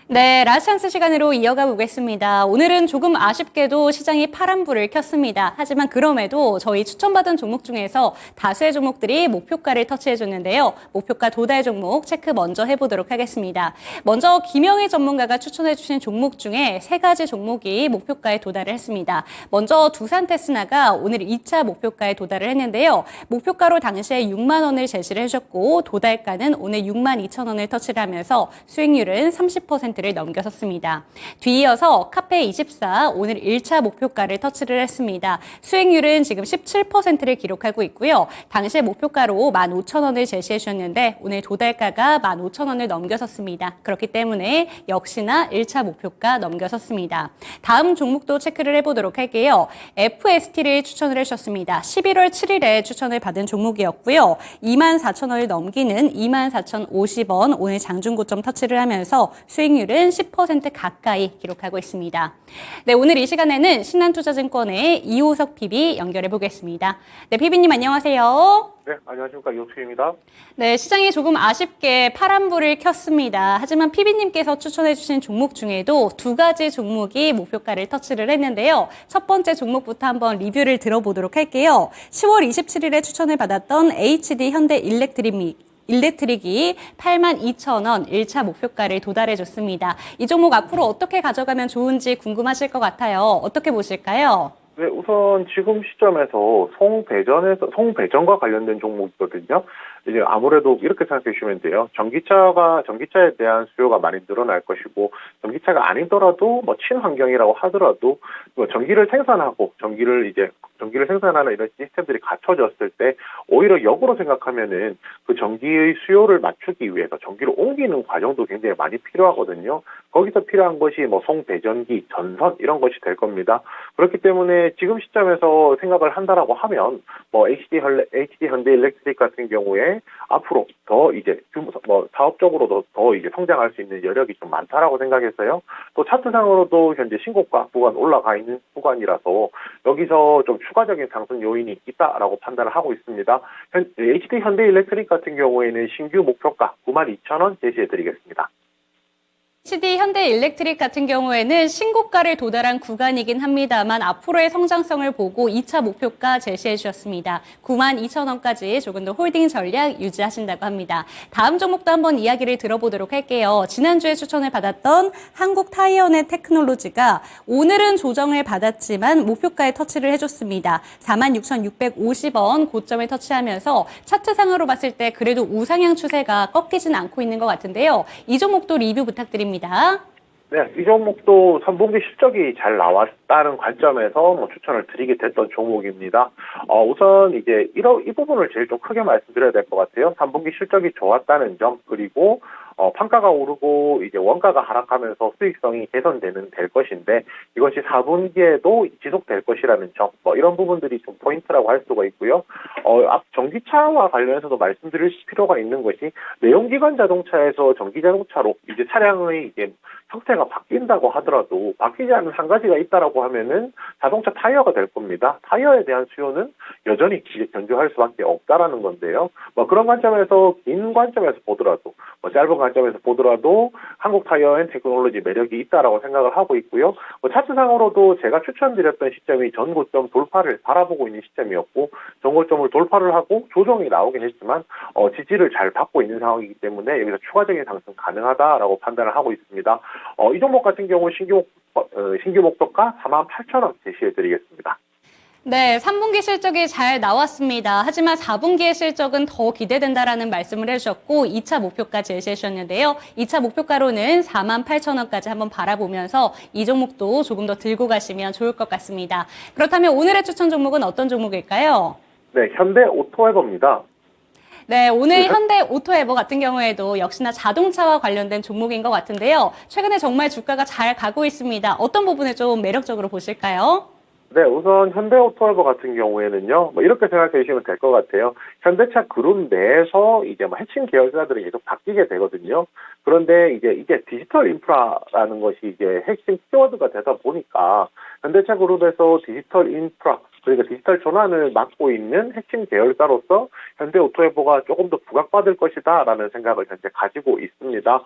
네, 라스찬스 시간으로 이어가 보겠습니다. 오늘은 조금 아쉽게도 시장이 파란불을 켰습니다. 하지만 그럼에도 저희 추천받은 종목 중에서 다수의 종목들이 목표가를 터치해줬는데요. 목표가 도달 종목 체크 먼저 해보도록 하겠습니다. 먼저 김영희 전문가가 추천해주신 종목 중에 세 가지 종목이 목표가에 도달을 했습니다. 먼저 두산테스나가 오늘 2차 목표가에 도달을 했는데요. 목표가로 당시에 6만 원을 제시를 해줬고 도달가는 오늘 6만 2천 원을 터치를 하면서 수익률은 30%를 넘겨섰습니다. 뒤이어서 카페24 오늘 1차 목표가를 터치를 했습니다. 수익률은 지금 17%를 기록하고 있고요. 당시에 목표가로 15,000원을 제시해 주셨는데 오늘 도달가가 15,000원을 넘겨섰습니다. 그렇기 때문에 역시나 1차 목표가 넘겨섰습니다. 다음 종목도 체크를 해보도록 할게요. FST를 추천을 해주셨습니다. 11월 7일에 추천을 받은 종목이었고요. 24,000원을 넘기는 24,050원 오늘 장중고점 터치를 하면서 수익률은 10% 가까이 기록하고 있습니다. 네, 오늘 이 시간에는 신한투자증권의 이호석 PB 연결해 보겠습니다. 네, PB님 안녕하세요. 네, 안녕하십니까. 이호석입니다. 네, 시장이 조금 아쉽게 파란불을 켰습니다. 하지만 PB님께서 추천해 주신 종목 중에도 두 가지 종목이 목표가를 터치를 했는데요. 첫 번째 종목부터 한번 리뷰를 들어보도록 할게요. 10월 27일에 추천을 받았던 HD 현대일렉트릭이 82,000원 1차 목표가를 도달해줬습니다. 이 종목 앞으로 어떻게 가져가면 좋은지 궁금하실 것 같아요. 어떻게 보실까요? 네, 우선 지금 시점에서 송배전과 관련된 종목이거든요. 이제 아무래도 이렇게 생각해 주시면 돼요. 전기차에 대한 수요가 많이 늘어날 것이고, 전기차가 아니더라도 뭐 친환경이라고 하더라도 뭐 전기를 생산하는 이런 시스템들이 갖춰졌을 때 오히려 역으로 생각하면은 그 전기의 수요를 맞추기 위해서 전기를 옮기는 과정도 굉장히 많이 필요하거든요. 거기서 필요한 것이 뭐 송배전기, 전선 이런 것이 될 겁니다. 그렇기 때문에 지금 시점에서 생각을 한다라고 하면 뭐 HD 현대일렉트릭 같은 경우에 앞으로 더 이제 사업적으로도 더 이제 성장할 수 있는 여력이 좀 많다라고 생각했어요. 또 차트상으로도 현재 신고가 구간 올라가 있는 구간이라서 여기서 좀 추가적인 상승 요인이 있다라고 판단을 하고 있습니다. HD 현대일렉트릭 같은 경우에는 신규 목표가 92,000원 제시해드리겠습니다. HD 현대일렉트릭 같은 경우에는 신고가를 도달한 구간이긴 합니다만 앞으로의 성장성을 보고 2차 목표가 제시해 주셨습니다. 92,000원까지 조금 더 홀딩 전략 유지하신다고 합니다. 다음 종목도 한번 이야기를 들어보도록 할게요. 지난주에 추천을 받았던 한국타이어넷 테크놀로지가 오늘은 조정을 받았지만 목표가에 터치를 해줬습니다. 46,650원 고점을 터치하면서 차트상으로 봤을 때 그래도 우상향 추세가 꺾이진 않고 있는 것 같은데요. 이 종목도 리뷰 부탁드립니다. 네, 이 종목도 3분기 실적이 잘 나왔다는 관점에서 추천을 드리게 됐던 종목입니다. 우선 이제 이 부분을 제일 좀 크게 말씀드려야 될 것 같아요. 3분기 실적이 좋았다는 점, 그리고 판가가 오르고 이제 원가가 하락하면서 수익성이 개선될 것인데 이것이 4분기에도 지속될 것이라는 점, 이런 부분들이 좀 포인트라고 할 수가 있고요. 전기차와 관련해서도 말씀드릴 필요가 있는 것이 내연기관 자동차에서 전기 자동차로 이제 차량의 이제 형태가 바뀐다고 하더라도 바뀌지 않는 한 가지가 있다라고 하면은 자동차 타이어가 될 겁니다. 타이어에 대한 수요는 여전히 견조할 수밖에 없다라는 건데요. 그런 관점에서 긴 관점에서 보더라도 짧은 관점에서 보더라도 한국 타이어 앤 테크놀로지 매력이 있다라고 생각을 하고 있고요. 차트상으로도 제가 추천드렸던 시점이 전고점 돌파를 바라보고 있는 시점이었고 전고점을 돌파를 하고 조정이 나오긴 했지만 지지를 잘 받고 있는 상황이기 때문에 여기서 추가적인 상승 가능하다라고 판단을 하고 있습니다. 이 종목 같은 경우 신규 목표가 48,000원 제시해드리겠습니다. 네, 3분기 실적이 잘 나왔습니다. 하지만 4분기의 실적은 더 기대된다라는 말씀을 해주셨고 2차 목표가 제시해 주셨는데요. 2차 목표가로는 48,000원까지 한번 바라보면서 이 종목도 조금 더 들고 가시면 좋을 것 같습니다. 그렇다면 오늘의 추천 종목은 어떤 종목일까요? 네, 현대오토웨버입니다. 네, 오늘 현대 오토에버 같은 경우에도 역시나 자동차와 관련된 종목인 것 같은데요. 최근에 정말 주가가 잘 가고 있습니다. 어떤 부분을 좀 매력적으로 보실까요? 네, 우선 현대오토웨버 같은 경우에는요, 이렇게 생각해 주시면 될 것 같아요. 현대차 그룹 내에서 이제 핵심 계열사들이 계속 바뀌게 되거든요. 그런데 이게 디지털 인프라라는 것이 이제 핵심 키워드가 되다 보니까 현대차 그룹에서 디지털 인프라, 그러니까 디지털 전환을 맡고 있는 핵심 계열사로서 현대오토웨버가 조금 더 부각받을 것이다라는 생각을 현재 가지고 있습니다.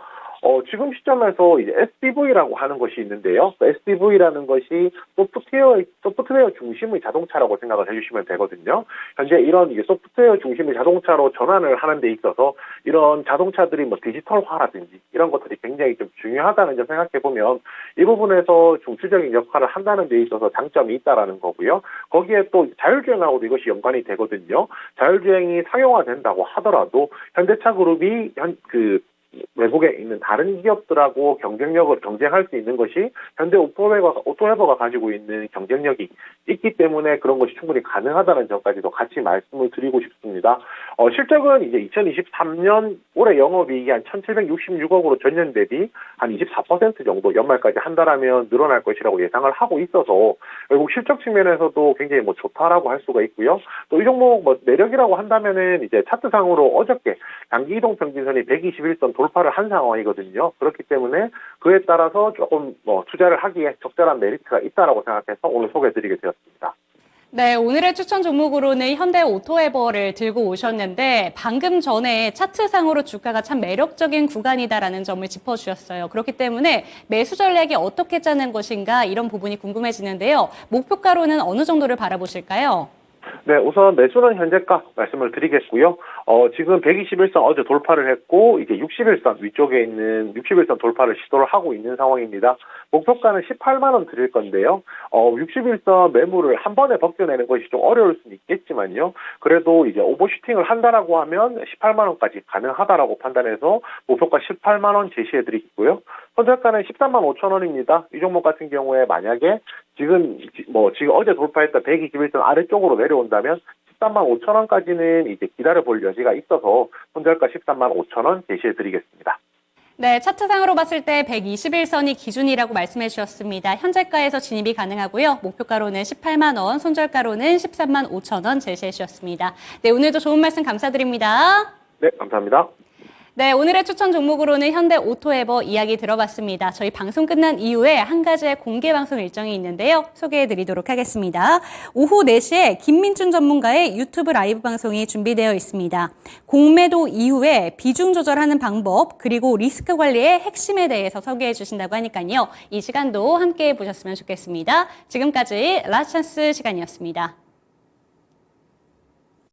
지금 시점에서 이제 SDV라고 하는 것이 있는데요. SDV라는 것이 소프트웨어 중심의 자동차라고 생각을 해주시면 되거든요. 현재 이런 이게 소프트웨어 중심의 자동차로 전환을 하는 데 있어서 이런 자동차들이 뭐 디지털화라든지 이런 것들이 굉장히 좀 중요하다는 점 생각해 보면 이 부분에서 중추적인 역할을 한다는 데 있어서 장점이 있다라는 거고요. 거기에 또 자율주행하고도 이것이 연관이 되거든요. 자율주행이 상용화된다고 하더라도 현대차 그룹이 외국에 있는 다른 기업들하고 경쟁력을 경쟁할 수 있는 것이 현대 오토웨버가 가지고 있는 경쟁력이 있기 때문에 그런 것이 충분히 가능하다는 점까지도 같이 말씀을 드리고 싶습니다. 실적은 이제 2023년 올해 영업이익이 한 1,766억으로 전년 대비 한 24% 정도 연말까지 한다라면 늘어날 것이라고 예상을 하고 있어서 결국 실적 측면에서도 굉장히 좋다라고 할 수가 있고요. 또 이 종목 매력이라고 한다면은 이제 차트상으로 어저께 단기 이동 평균선이 121선 돌파를 한 상황이거든요. 그렇기 때문에 그에 따라서 조금 투자를 하기에 적절한 메리트가 있다라고 생각해서 오늘 소개해드리게 되었습니다. 네, 오늘의 추천 종목으로는 현대 오토에버를 들고 오셨는데 방금 전에 차트상으로 주가가 참 매력적인 구간이다라는 점을 짚어주셨어요. 그렇기 때문에 매수 전략이 어떻게 짜는 것인가 이런 부분이 궁금해지는데요. 목표가로는 어느 정도를 바라보실까요? 네, 우선 매수는 현재가 말씀을 드리겠고요. 지금 121선 어제 돌파를 했고, 이제 61선 위쪽에 있는 61선 돌파를 시도를 하고 있는 상황입니다. 목표가는 18만 원 드릴 건데요. 61선 매물을 한 번에 벗겨내는 것이 좀 어려울 수는 있겠지만요. 그래도 이제 오버슈팅을 한다라고 하면 18만 원까지 가능하다라고 판단해서 목표가 18만 원 제시해 드리겠고요. 손절가는 13만 5천 원입니다. 이 종목 같은 경우에 만약에 지금 어제 돌파했던 121선 아래쪽으로 내려온다면 13만 5천 원까지는 이제 기다려 볼 여지가 있어서 손절가 13만 5천 원 제시해 드리겠습니다. 네, 차트상으로 봤을 때 121선이 기준이라고 말씀해 주셨습니다. 현재가에서 진입이 가능하고요. 목표가로는 18만 원, 손절가로는 13만 5천 원 제시해 주셨습니다. 네, 오늘도 좋은 말씀 감사드립니다. 네, 감사합니다. 네, 오늘의 추천 종목으로는 현대 오토에버 이야기 들어봤습니다. 저희 방송 끝난 이후에 한 가지의 공개 방송 일정이 있는데요. 소개해 드리도록 하겠습니다. 오후 4시에 김민준 전문가의 유튜브 라이브 방송이 준비되어 있습니다. 공매도 이후에 비중 조절하는 방법 그리고 리스크 관리의 핵심에 대해서 소개해 주신다고 하니까요. 이 시간도 함께 보셨으면 좋겠습니다. 지금까지 라스찬스 시간이었습니다.